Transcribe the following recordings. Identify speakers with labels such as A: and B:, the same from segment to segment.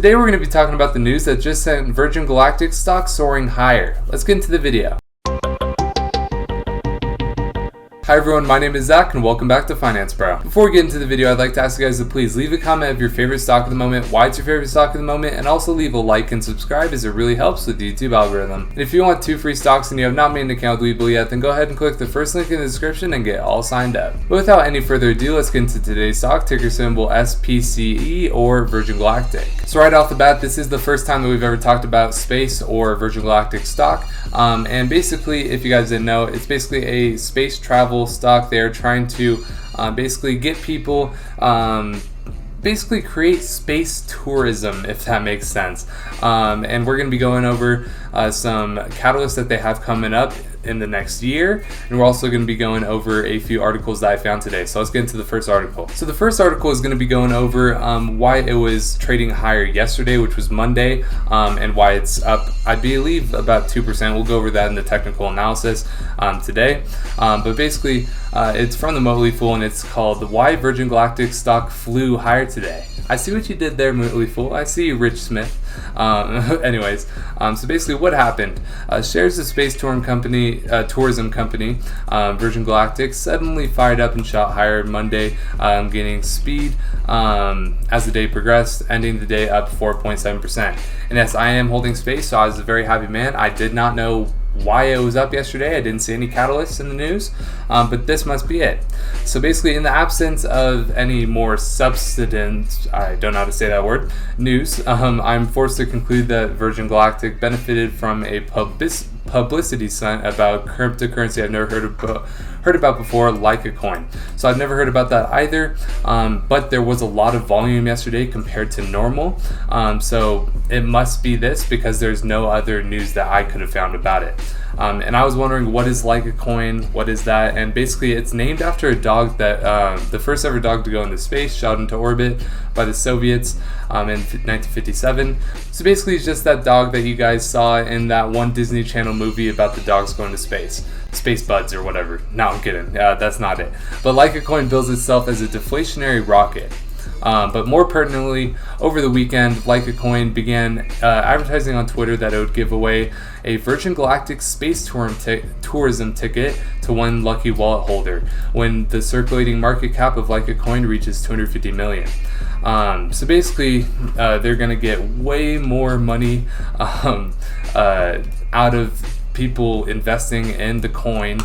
A: Today we're going to be talking about the news that just sent Virgin Galactic stock soaring higher. Let's get into the video. Hi everyone, my name is Zach and welcome back to Finance Bro. Before we get into the video, I'd like to ask you guys to please leave a comment of your favorite stock of the moment, why it's your favorite stock of the moment, and also leave a like and subscribe as it really helps with the YouTube algorithm. And if you want 2 free stocks and you have not made an account with WeBull yet, then go ahead and click the first link in the description and get all signed up. But without any further ado, let's get into today's stock, ticker symbol SPCE or Virgin Galactic. So right off the bat, this is the first time that we've ever talked about space or Virgin Galactic stock. And basically, if you guys didn't know, it's basically a space travel stock. They're trying to basically get people, basically create space tourism, if that makes sense. And we're going to be going over some catalysts that they have coming up in the next year, and we're also going to be going over a few articles that I found today. So let's get into the first article. So the first article is going to be going over why it was trading higher yesterday, which was Monday, and why it's up, I believe, about 2%. We'll go over that in the technical analysis today. But basically, it's from the Motley Fool, and it's called "Why Virgin Galactic Stock Flew Higher Today." I see what you did there, Motley Fool. I see you, Rich Smith. Anyways, so basically what happened, shares of space tourism company, Virgin Galactic, suddenly fired up and shot higher Monday, gaining speed as the day progressed, ending the day up 4.7%. And yes, I am holding space, so I was a very happy man. I did not know why it was up yesterday. I didn't see any catalysts in the news, but this must be it. So basically, in the absence of any more substance, I don't know how to say that word, news, I'm forced to conclude that Virgin Galactic benefited from a publicity stunt about cryptocurrency I've never heard about before, like a coin. So I've never heard about that either, but there was a lot of volume yesterday compared to normal, so it must be this because there's no other news that I could have found about it. And I was wondering, what is like a coin? What is that? And basically, it's named after a dog that the first ever dog to go into space, shot into orbit by the Soviets in 1957. So basically, it's just that dog that you guys saw in that one Disney Channel movie about the dogs going to space. Space Buds or whatever. No, I'm kidding. That's not it. But like a coin bills itself as a deflationary rocket. But more pertinently, over the weekend, Like a Coin began advertising on Twitter that it would give away a Virgin Galactic space tourism ticket to one lucky wallet holder when the circulating market cap of Like a Coin reaches 250 million. So basically, they're going to get way more money out of people investing in the coin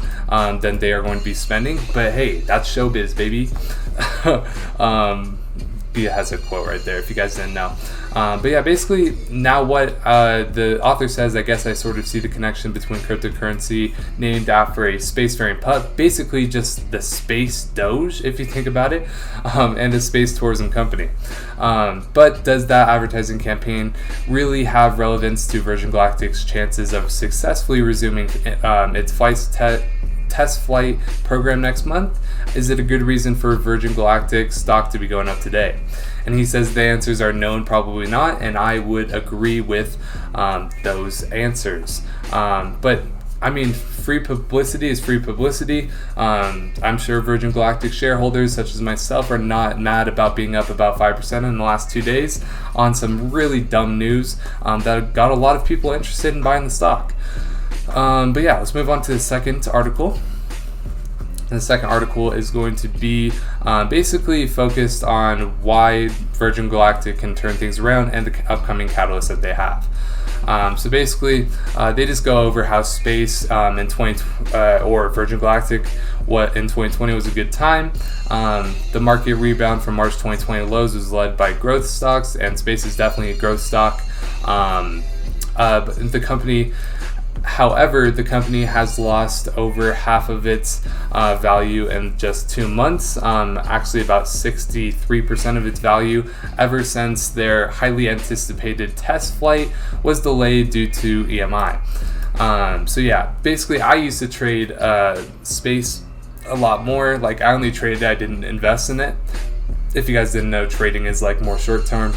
A: than they are going to be spending. But hey, that's showbiz, baby. Bia has a quote right there if you guys didn't know. But yeah, basically now what the author says, I guess I sort of see the connection between cryptocurrency named after a spacefaring pup, basically just the space doge if you think about it, and a space tourism company. But does that advertising campaign really have relevance to Virgin Galactic's chances of successfully resuming its test flight program next month? Is it a good reason for Virgin Galactic stock to be going up today? And he says the answers are no and probably not, and I would agree with those answers. But I mean, free publicity is free publicity. I'm sure Virgin Galactic shareholders such as myself are not mad about being up about 5% in the last 2 days on some really dumb news that got a lot of people interested in buying the stock. But yeah, let's move on to the second article. The second article is going to be basically focused on why Virgin Galactic can turn things around and the upcoming catalysts that they have. So basically, they just go over how space in or Virgin Galactic, what in 2020 was a good time. The market rebound from March 2020 lows was led by growth stocks, and space is definitely a growth stock. But the company. However, the company has lost over half of its value in just 2 months, actually about 63% of its value, ever since their highly anticipated test flight was delayed due to EMI. So yeah, basically I used to trade space a lot more. Like I only traded, I didn't invest in it. If you guys didn't know, trading is like more short term.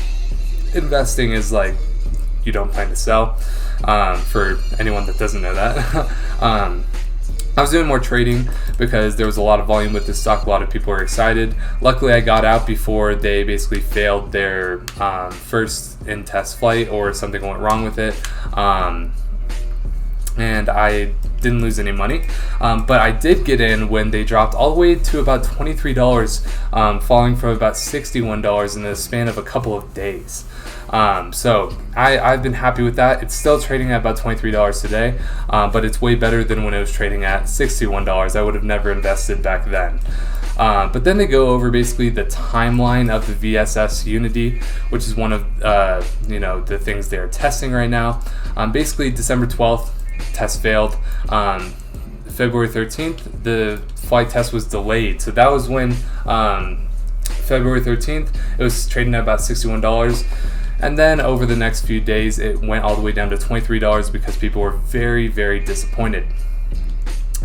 A: Investing is like you don't plan to sell, for anyone that doesn't know that. I was doing more trading because there was a lot of volume with this stock. A lot of people were excited. Luckily, I got out before they basically failed their first in-test flight, or something went wrong with it. And I didn't lose any money, but I did get in when they dropped all the way to about $23, falling from about $61 in the span of a couple of days. So I've been happy with that. It's still trading at about $23 today, but it's way better than when it was trading at $61. I would have never invested back then. But then they go over basically the timeline of the VSS Unity, which is one of the things they're testing right now. Basically, December 12th, test failed. February 13th, the flight test was delayed. So that was when February 13th, it was trading at about $61. And then over the next few days, it went all the way down to $23 because people were very, very disappointed.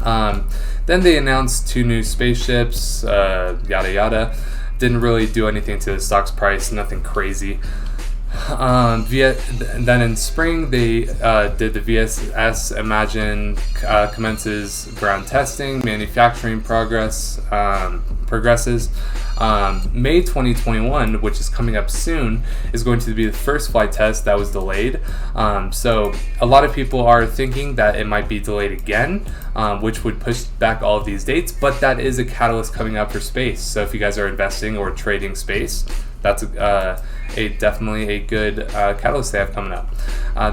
A: Then they announced 2 new spaceships, yada yada. Didn't really do anything to the stock's price, nothing crazy. Then in spring, they did the VSS Imagine commences ground testing, manufacturing progresses. May 2021, which is coming up soon, is going to be the first flight test that was delayed. So a lot of people are thinking that it might be delayed again, which would push back all of these dates, but that is a catalyst coming up for space. So if you guys are investing or trading space, that's definitely a good catalyst they have coming up.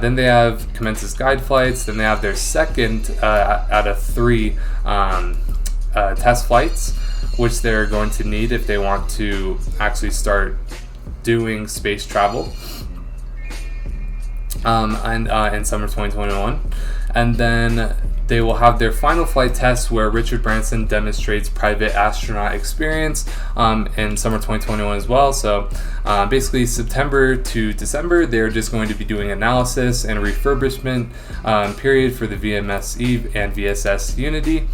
A: Then they have commences guide flights. Then they have their second out of 3 test flights, which they're going to need if they want to actually start doing space travel in summer 2021. And then they will have their final flight test where Richard Branson demonstrates private astronaut experience in summer 2021 as well. So basically September to December, they're just going to be doing analysis and refurbishment period for the VMSE and VSS Unity.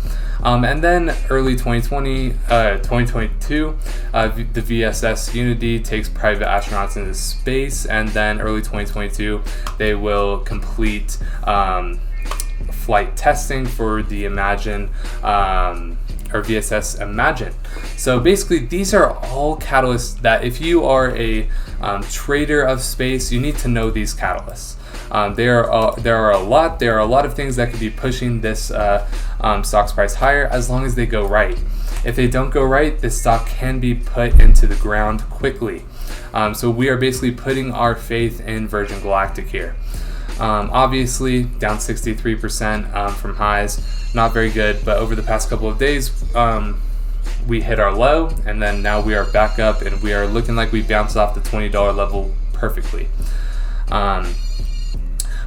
A: And then early 2022, the VSS Unity takes private astronauts into space, and then early 2022, they will complete flight testing for the Imagine or VSS Imagine. So basically, these are all catalysts that if you are a trader of space, you need to know these catalysts. There are a lot of things that could be pushing this stock's price higher as long as they go right. If they don't go right, this stock can be put into the ground quickly. So we are basically putting our faith in Virgin Galactic here. Obviously down 63% from highs, not very good, but over the past couple of days we hit our low, and then now we are back up and we are looking like we bounced off the $20 level perfectly.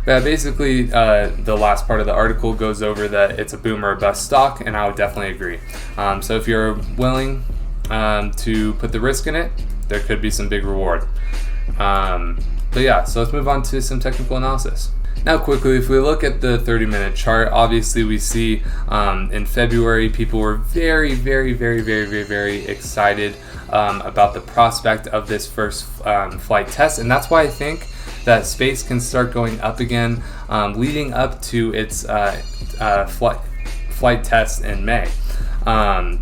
A: But basically the last part of the article goes over that it's a boom or a bust stock, and I would definitely agree. So if you're willing to put the risk in it, there could be some big reward. But yeah, so let's move on to some technical analysis. Now quickly, if we look at the 30-minute chart, obviously we see in February people were very excited about the prospect of this first flight test, and that's why I think that space can start going up again leading up to its flight test in May.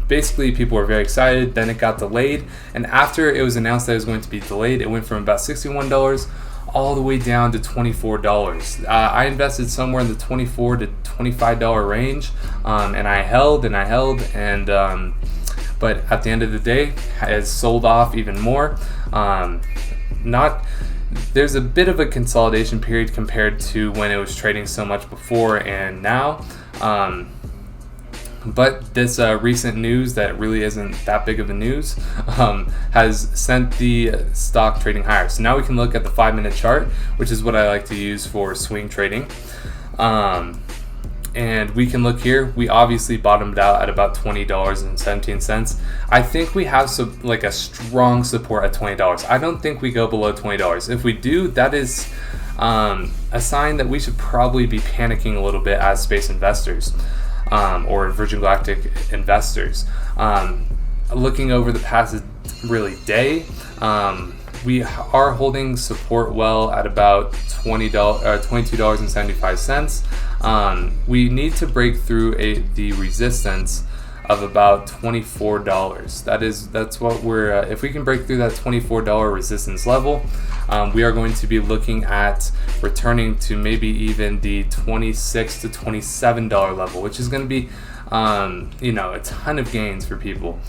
A: Basically people were very excited, then it got delayed, and after it was announced that it was going to be delayed, it went from about $61 all the way down to $24. I invested somewhere in the $24 to $25 range, and I held, but at the end of the day, it sold off even more. There's a bit of a consolidation period compared to when it was trading so much before and now. But this recent news that really isn't that big of a news has sent the stock trading higher. So now we can look at the 5-minute chart, which is what I like to use for swing trading. And we can look here. We obviously bottomed out at about $20.17. I think we have a strong support at $20. I don't think we go below $20. If we do, that is a sign that we should probably be panicking a little bit as space investors. Or Virgin Galactic investors. Looking over the past day, We are holding support well at about $22.75. We need to break through the resistance of about $24. That's what we're if we can break through that $24 resistance level, we are going to be looking at returning to maybe even the $26 to $27 level, which is going to be a ton of gains for people.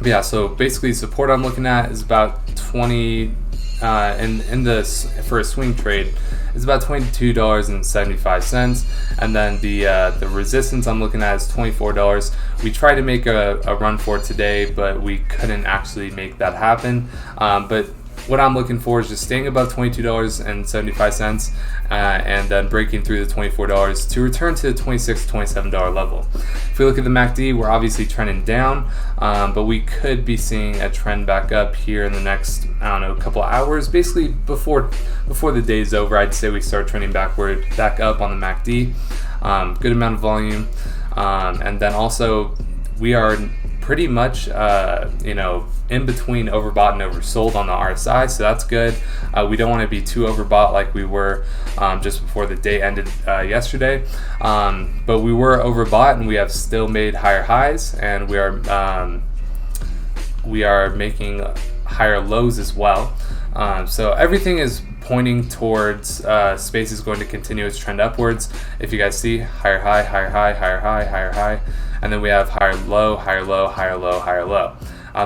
A: But yeah, so basically support I'm looking at is about 20 for a swing trade is about $22.75, and then the resistance I'm looking at is $24. We tried to make a run for it today, but we couldn't actually make that happen. But what I'm looking for is just staying above $22.75 and then breaking through the $24 to return to the $26 to $27 level. If we look at the MACD, we're obviously trending down, but we could be seeing a trend back up here in the next, couple of hours. Basically, before the day's over, I'd say we start trending back up on the MACD. Good amount of volume, and then also we are pretty much in between overbought and oversold on the RSI, so that's good. We don't want to be too overbought like we were just before the day ended yesterday, but we were overbought and we have still made higher highs, and we are making higher lows as well. So everything is pointing towards space is going to continue its trend upwards. If you guys see, higher high, higher high, higher high, higher high, and then we have higher low, higher low, higher low, higher low.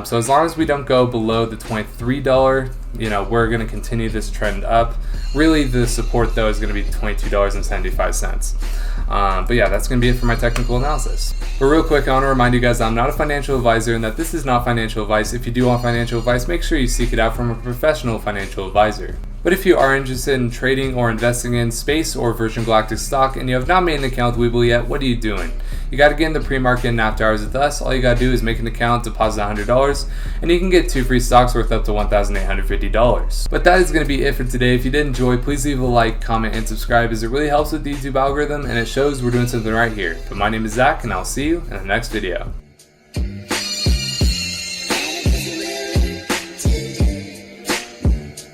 A: So as long as we don't go below the $23, we're going to continue this trend up. Really, the support though is going to be $22.75. But yeah, that's going to be it for my technical analysis. But real quick, I want to remind you guys that I'm not a financial advisor and that this is not financial advice. If you do want financial advice, make sure you seek it out from a professional financial advisor. But if you are interested in trading or investing in Space or Virgin Galactic stock and you have not made an account with WeBull yet, what are you doing? You got to get in the pre-market and after hours with us. All you got to do is make an account, deposit $100, and you can get 2 free stocks worth up to $1,850. But that is going to be it for today. If you did enjoy, please leave a like, comment, and subscribe, as it really helps with the YouTube algorithm and it shows we're doing something right here. But my name is Zach, and I'll see you in the next video.